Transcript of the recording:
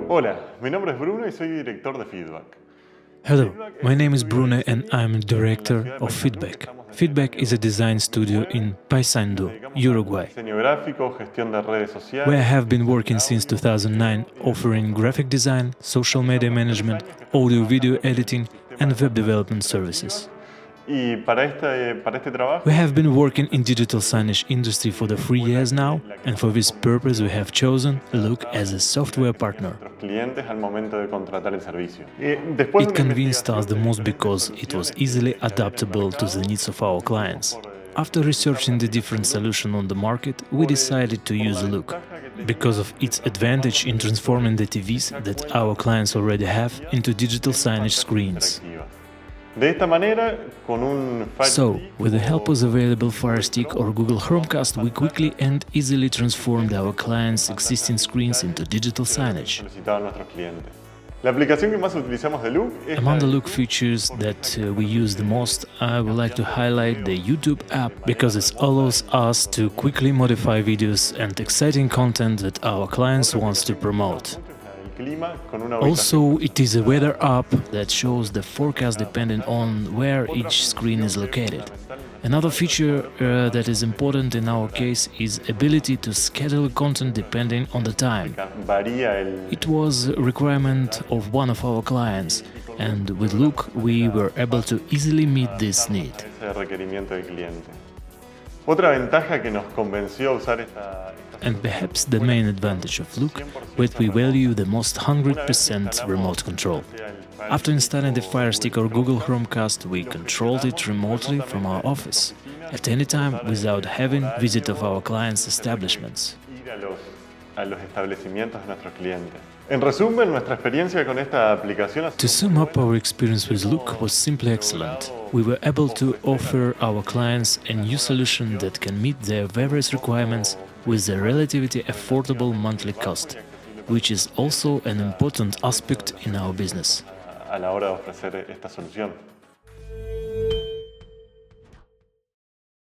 Hola, mi nombre es Bruno y soy director de Feedback. Hello, my name is Bruno and I'm director of Feedback. Feedback is a design studio in Paysandu, Uruguay, Diseño gráfico, gestión de redes sociales. where I have been working since 2009, offering graphic design, social media management, audio-video editing and web development services. Y para este trabajo, We have been working in digital signage industry for the 3 years now, and for this purpose we have chosen LUL as a software partner. nuestros clientes al momento de contratar el servicio. Después de It una convinced us the investigación most because it was easily adaptable to the needs of our clients. After researching the different solutions on the market, we decided to use LUL because of its advantage in transforming the TVs that our clients already have into digital signage screens. De esta manera, con un Fire So, Stick with the help of the available Fire Stick or Google Chromecast, we quickly and easily transformed our clients' existing screens into digital signage. solicitaban nuestros clientes. La aplicación que más utilizamos de LUL es Among the LUL features that we use the most, I would like to highlight the YouTube app because it allows us to quickly modify videos and exciting content that our clients want to promote. el clima con una Also, it is a weather app that shows the forecast depending on where each screen is located. Another feature that is important in our case is ability to schedule content depending on the time. varía el It was a requirement of one of our clients, and with LUL we were able to easily meet this need. ese requerimiento del cliente. Otra ventaja que nos convenció a usar esta And perhaps the main advantage of LUL, that we value the most 100% remote control. After installing the Fire Stick or Google Chromecast, we controlled it remotely from our office, at any time without having visit of our clients' establishments. ir a los establecimientos de nuestros clientes. En resumen, nuestra experiencia con esta aplicación ha To sum up, our experience with LUL was simply excellent. We were able to offer our clients a new solution that can meet their various requirements with a relatively affordable monthly cost, which is also an important aspect in our business. a la hora de ofrecer esta solución.